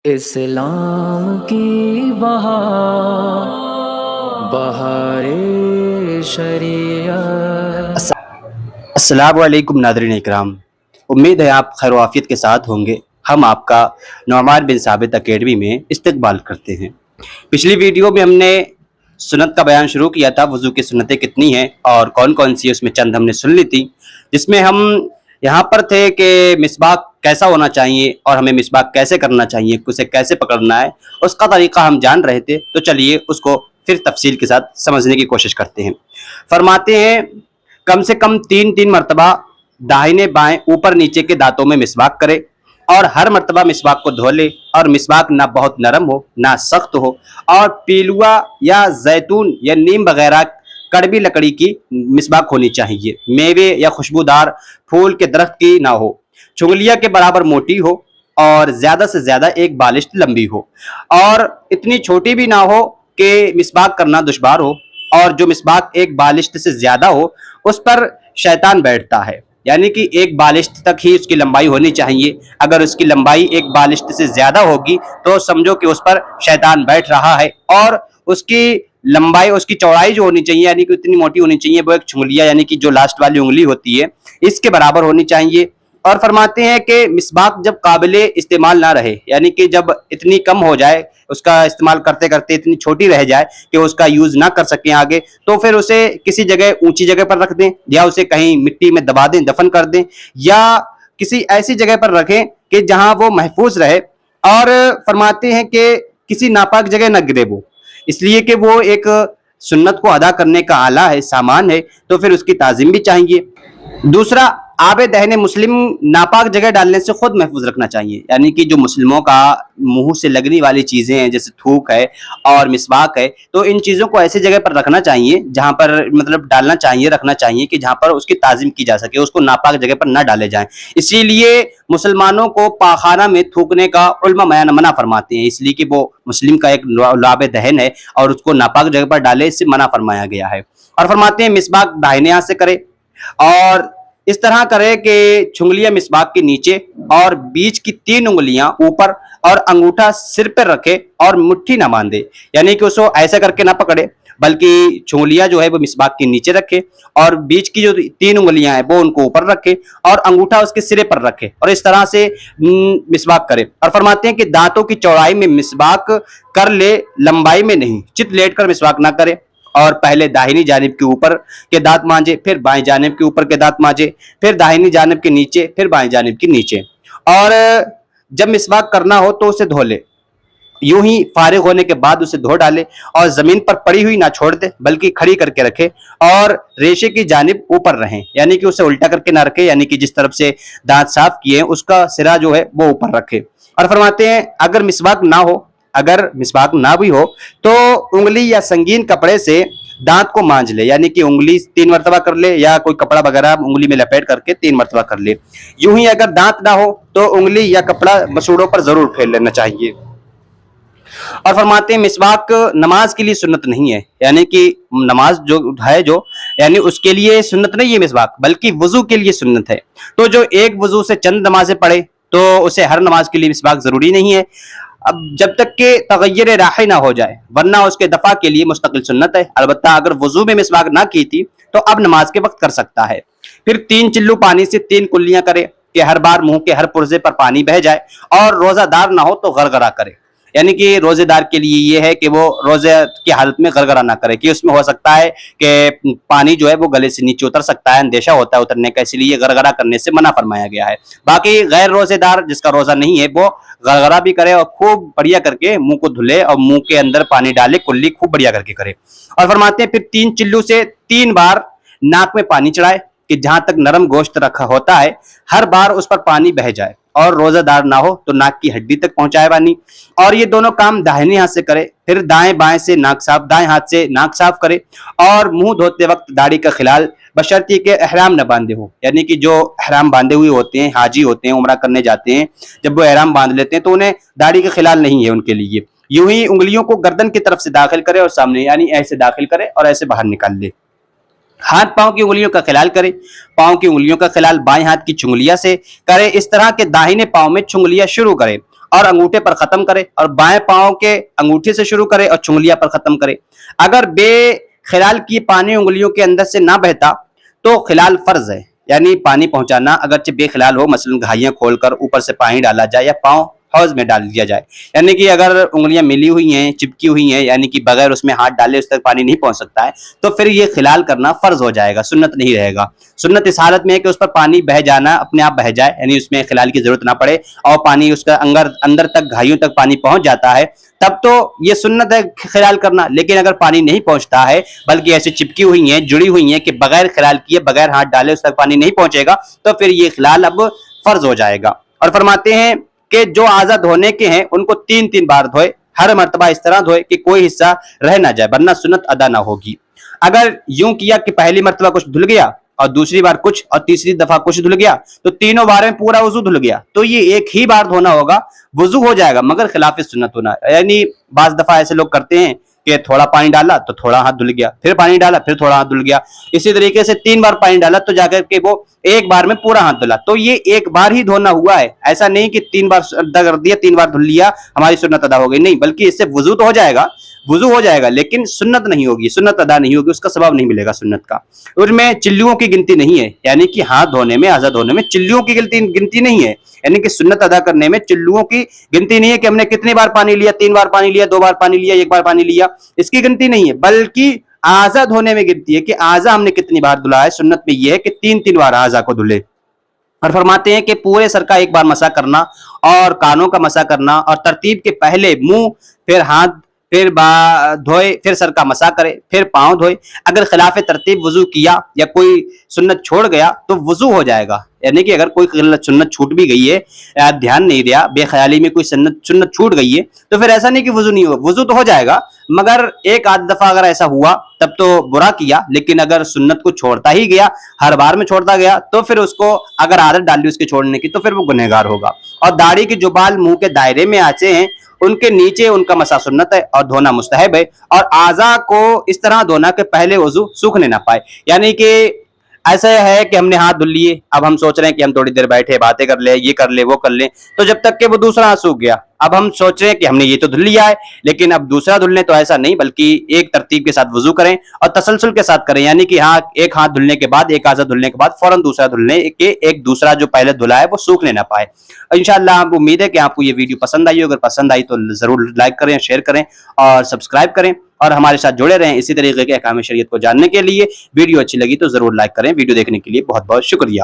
اسلام کی بہار بہار شریعت۔ السلام علیکم ناظرین اکرام، امید ہے آپ خیر و عافیت کے ساتھ ہوں گے۔ ہم آپ کا نعمان بن ثابت اکیڈمی میں استقبال کرتے ہیں۔ پچھلی ویڈیو میں ہم نے سنت کا بیان شروع کیا تھا، وضو کی سنتیں کتنی ہیں اور کون کون سی، اس میں چند ہم نے سن لی تھی، جس میں ہم یہاں پر تھے کہ مسواک کیسا ہونا چاہیے اور ہمیں مسواک کیسے کرنا چاہیے، اسے کیسے پکڑنا ہے، اس کا طریقہ ہم جان رہے تھے۔ تو چلیے اس کو پھر تفصیل کے ساتھ سمجھنے کی کوشش کرتے ہیں۔ فرماتے ہیں کم سے کم تین مرتبہ داہنے بائیں اوپر نیچے کے دانتوں میں مسواک کرے، اور ہر مرتبہ مسواک کو دھو لے، اور مسواک نہ بہت نرم ہو نہ سخت ہو، اور پیلوا یا زیتون یا نیم وغیرہ کڑوی لکڑی کی مسواک ہونی چاہیے، میوے یا خوشبودار پھول کے درخت کی نہ ہو، چنگلیا کے برابر موٹی ہو، اور زیادہ سے زیادہ ایک بالشت لمبی ہو، اور اتنی چھوٹی بھی نہ ہو کہ مسواک کرنا دشوار ہو، اور جو مسواک ایک بالشت سے زیادہ ہو اس پر شیطان بیٹھتا ہے، یعنی کہ ایک بالشت تک ہی اس کی لمبائی ہونی چاہیے۔ اگر اس کی لمبائی ایک بالشت سے زیادہ ہوگی تو سمجھو کہ اس پر شیطان بیٹھ رہا ہے، اور اس کی لمبائی، اس کی چوڑائی جو ہونی چاہیے، یعنی کہ اتنی موٹی ہونی چاہیے، وہ ایک چھنگلیا یعنی کہ جو لاسٹ والی انگلی ہوتی ہے اس کے برابر ہونی چاہیے۔ اور فرماتے ہیں کہ مسواک جب قابل استعمال نہ رہے، یعنی کہ جب اتنی کم ہو جائے، اس کا استعمال کرتے کرتے اتنی چھوٹی رہ جائے کہ اس کا یوز نہ کر سکیں آگے، تو پھر اسے کسی جگہ اونچی جگہ پر رکھ دیں، یا اسے کہیں مٹی میں دبا دیں، دفن کر دیں، یا کسی ایسی جگہ پر رکھیں کہ جہاں وہ محفوظ رہے۔ اور فرماتے ہیں کہ کسی ناپاک جگہ نہ گرے وہ، اس لیے کہ وہ ایک سنت کو ادا کرنے کا آلہ ہے، سامان ہے، تو پھر اس کی تعظیم بھی چاہیے۔ دوسرا، آب دہن مسلم ناپاک جگہ ڈالنے سے خود محفوظ رکھنا چاہیے، یعنی کہ جو مسلموں کا منہ سے لگنے والی چیزیں ہیں جیسے تھوک ہے اور مسواک ہے، تو ان چیزوں کو ایسی جگہ پر رکھنا چاہیے جہاں پر مطلب ڈالنا چاہیے، رکھنا چاہیے کہ جہاں پر اس کی تعظیم کی جا سکے، اس کو ناپاک جگہ پر نہ ڈالے جائیں۔ اسی لیے مسلمانوں کو پاخانہ میں تھوکنے کا علماء منع فرماتے ہیں، اس لیے کہ وہ مسلم کا ایک لعاب دہن ہے اور اس کو ناپاک جگہ پر ڈالے، اس سے منع فرمایا گیا ہے۔ اور فرماتے ہیں مسواک داہنے ہاتھ سے کرے، اور اس طرح کرے کہ چھنگلیاں مسواک کے نیچے اور بیچ کی 3 انگلیاں اوپر، اور انگوٹھا سر پر رکھے اور مٹھی نہ باندھے، یعنی کہ اس کو ایسا کر کے نہ پکڑے بلکہ چھنگلیاں جو ہے وہ مسواک کے نیچے رکھے، اور بیچ کی جو 3 انگلیاں ہیں وہ ان کو اوپر رکھے، اور انگوٹھا اس کے سرے پر رکھے، اور اس طرح سے مسواک کرے۔ اور فرماتے ہیں کہ دانتوں کی چوڑائی میں مسواک کر لے، لمبائی میں نہیں، چت لیٹ کر مسواک نہ کرے، اور پہلے داہنی جانب کے اوپر کے دانت مانجے، پھر بائیں جانب کے اوپر کے دانت مانجے، پھر داہنی جانب کے نیچے، پھر بائیں جانب کے نیچے۔ اور جب مسواک کرنا ہو تو اسے دھو لے، یوں ہی فارغ ہونے کے بعد اسے دھو ڈالے، اور زمین پر پڑی ہوئی نہ چھوڑ دے بلکہ کھڑی کر کے رکھے، اور ریشے کی جانب اوپر رہیں، یعنی کہ اسے الٹا کر کے نہ رکھے، یعنی کہ جس طرف سے دانت صاف کیے ہیں اس کا سرا جو ہے وہ اوپر رکھے۔ اور فرماتے ہیں اگر مسواک نہ بھی ہو تو انگلی یا سنگین کپڑے سے دانت کو مانج لے، یعنی کہ انگلی 3 مرتبہ کر لے، یا کوئی کپڑا وغیرہ انگلی میں لپیٹ کر کے 3 مرتبہ کر لے۔ یوں ہی اگر دانت نہ ہو تو انگلی یا کپڑا مسوڑوں پر ضرور پھیر لینا چاہیے۔ اور فرماتے ہیں مسواک نماز کے لیے سنت نہیں ہے، یعنی کہ نماز جو ہے یعنی اس کے لیے سنت نہیں ہے مسواک، بلکہ وضو کے لیے سنت ہے۔ تو جو ایک وضو سے چند نمازیں پڑھے تو اسے ہر نماز کے لیے مسواک ضروری نہیں ہے، اب جب تک کہ تغیر راحی نہ ہو جائے، ورنہ اس کے دفع کے لیے مستقل سنت ہے۔ البتہ اگر وضو میں مسواک نہ کی تھی تو اب نماز کے وقت کر سکتا ہے۔ پھر 3 چلو پانی سے 3 کلیاں کرے کہ ہر بار منہ کے ہر پرزے پر پانی بہہ جائے، اور روزہ دار نہ ہو تو غرغرہ کرے، یعنی کہ روزے دار کے لیے یہ ہے کہ وہ روزے کی حالت میں غرغرہ نہ کرے، کہ اس میں ہو سکتا ہے کہ پانی جو ہے وہ گلے سے نیچے اتر سکتا ہے، اندیشہ ہوتا ہے اترنے کا، اس لیے غرغرہ کرنے سے منع فرمایا گیا ہے۔ باقی غیر روزے دار جس کا روزہ نہیں ہے وہ غرغرہ بھی کرے، اور خوب بڑھیا کر کے منہ کو دھلے اور منہ کے اندر پانی ڈالے، کلی خوب بڑھیا کر کے کرے۔ اور فرماتے ہیں پھر 3 چلو سے 3 بار ناک میں پانی چڑھائے کہ جہاں تک نرم گوشت رکھا ہوتا ہے ہر بار اس پر پانی بہہ جائے، اور روزہ دار نہ ہو تو ناک کی ہڈی تک پہنچائے پانی۔ اور یہ دونوں کام داہنے ہاتھ سے کرے، پھر دائیں ہاتھ سے ناک صاف کرے، اور منہ دھوتے وقت داڑھی کا خلال بشرطیے کہ احرام نہ باندھے ہو، یعنی کہ جو احرام باندھے ہوئے ہوتے ہیں، حاجی ہوتے ہیں، عمرہ کرنے جاتے ہیں، جب وہ احرام باندھ لیتے ہیں تو انہیں داڑھی کا خلال نہیں ہے ان کے لیے۔ یوں ہی انگلیوں کو گردن کی طرف سے داخل کرے اور سامنے، یعنی ایسے داخل کرے اور ایسے باہر نکال لے۔ ہاتھ پاؤں کی انگلیوں کا خلال کرے، پاؤں کی انگلیوں کا خلال بائیں ہاتھ کی چنگلیاں سے کرے، اس طرح کے داہنے پاؤں میں چنگلیاں شروع کرے، اور انگوٹھے پر ختم کرے اور بائیں پاؤں کے انگوٹھے سے شروع کرے اور چنگلیاں پر ختم کرے۔ اگر بے خلال کی پانی انگلیوں کے اندر سے نہ بہتا تو خلال فرض ہے، یعنی پانی پہنچانا اگرچہ بے خلال ہو، مثلا گھائیاں کھول کر اوپر سے پانی ڈالا جائے یا پاؤں حوض میں ڈال دیا جائے، یعنی کہ اگر انگلیاں ملی ہوئی ہیں، چپکی ہوئی ہیں، یعنی کہ بغیر اس میں ہاتھ ڈالے اس تک پانی نہیں پہنچ سکتا ہے، تو پھر یہ خلال کرنا فرض ہو جائے گا، سنت نہیں رہے گا۔ سنت اس حالت میں ہے کہ اس پر پانی بہہ جانا، اپنے آپ بہہ جائے، یعنی اس میں خلال کی ضرورت نہ پڑے اور پانی اس کا اندر تک گھائیوں تک پانی پہنچ جاتا ہے، تب تو یہ سنت ہے خلال کرنا۔ لیکن اگر پانی نہیں پہنچتا ہے بلکہ ایسے چپکی ہوئی ہیں، جڑی ہوئی ہیں کہ بغیر خلال کیے، بغیر ہاتھ ڈالے اس تک پانی نہیں پہنچے گا، تو پھر یہ خلال اب فرض ہو جائے گا۔ اور فرماتے ہیں کہ جو اعضاء دھونے کے ہیں ان کو 3 بار دھوئے، ہر مرتبہ اس طرح دھوئے کہ کوئی حصہ رہ نہ جائے، ورنہ سنت ادا نہ ہوگی۔ اگر یوں کیا کہ پہلی مرتبہ کچھ دھل گیا اور دوسری بار کچھ اور تیسری دفعہ کچھ دھل گیا تو تینوں بار میں پورا وضو دھل گیا، تو یہ ایک ہی بار دھونا ہوگا، وضو ہو جائے گا، مگر خلاف سنت ہونا، یعنی بعض دفعہ ایسے لوگ کرتے ہیں کہ تھوڑا پانی ڈالا تو تھوڑا ہاتھ دھل گیا، پھر پانی ڈالا پھر تھوڑا ہاتھ دھل گیا، اسی طریقے سے 3 بار پانی ڈالا تو جا کر کے وہ ایک بار میں پورا ہاتھ دھلا، تو یہ ایک بار ہی دھونا ہوا ہے، ایسا نہیں کہ 3 بار کر دیا 3 بار دھل لیا ہماری سنت ادا ہو گئی، نہیں، بلکہ اس سے وضو تو ہو جائے گا، وضو ہو جائے گا، لیکن سنت نہیں ہوگی، سنت ادا نہیں ہوگی، اس کا ثواب نہیں ملے گا سنت کا۔ اس میں چلیوں کی گنتی نہیں ہے، یعنی کہ ہاتھ دھونے میں، اعضاء دھونے میں چلیوں کی گنتی نہیں ہے، یعنی کہ سنت ادا کرنے میں چلیوں کی گنتی نہیں ہے کہ ہم نے کتنی بار پانی لیا، 3 بار پانی لیا، 2 بار پانی لیا، 1 بار پانی لیا، اس کی گنتی نہیں ہے، بلکہ اعضاء دھونے میں گنتی ہے کہ اعضاء ہم نے کتنی بار دھلا ہے۔ سنت میں یہ ہے کہ 3 بار اعضاء کو دھلے۔ اور فرماتے ہیں کہ پورے سر کا 1 بار مسح کرنا اور کانوں کا مسح کرنا، اور ترتیب کے پہلے منہ، پھر ہاتھ، پھر دھوئے، پھر سر کا مسح کرے، پھر پاؤں دھوئے۔ اگر خلاف ترتیب وضو کیا یا کوئی سنت چھوڑ گیا تو وضو ہو جائے گا، یعنی کہ اگر کوئی سنت چھوٹ بھی گئی ہے، دھیان نہیں دیا، بے خیالی میں کوئی سنت چھوٹ گئی ہے، تو پھر ایسا نہیں کہ وضو نہیں ہو، وضو تو ہو جائے گا، مگر ایک آدھ دفعہ اگر ایسا ہوا تب تو برا کیا، لیکن اگر سنت کو چھوڑتا ہی گیا، ہر بار میں چھوڑتا گیا، تو پھر اس کو اگر عادت ڈال لی اس کے چھوڑنے کی تو پھر وہ گنہگار ہوگا۔ اور داڑھی کے جو بال منہ کے دائرے میں آچے ہیں ان کے نیچے ان کا مسح سنت ہے اور دھونا مستحب ہے، اور اعضاء کو اس طرح دھونا کہ پہلے وضو سوکھنے نہ پائے، یعنی کہ ایسا ہے کہ ہم نے ہاتھ دھل لیے، اب ہم سوچ رہے ہیں کہ ہم تھوڑی دیر بیٹھے باتیں کر لیں، یہ کر لیں وہ کر لیں، تو جب تک کہ وہ دوسرا ہاتھ سوکھ گیا اب ہم سوچ رہے ہیں کہ ہم نے یہ تو دھل لیا ہے لیکن اب دوسرا دھل لیں، تو ایسا نہیں، بلکہ ایک ترتیب کے ساتھ وضو کریں اور تسلسل کے ساتھ کریں، یعنی کہ ایک ہاتھ دھلنے کے بعد، ایک اعضا دھلنے کے بعد فوراً دوسرا دھلنے کہ ایک دوسرا جو پہلے دھلا ہے وہ سوکھنے نہ پائے۔ انشاءاللہ امید ہے کہ آپ کو یہ ویڈیو پسند آئی، اگر پسند آئی تو ضرور لائک کریں، شیئر کریں اور سبسکرائب کریں اور ہمارے ساتھ جڑے رہیں اسی طریقے کے احکام شریعت کو جاننے کے لیے۔ ویڈیو اچھی لگی تو ضرور لائک کریں۔ ویڈیو دیکھنے کے لیے بہت بہت شکریہ۔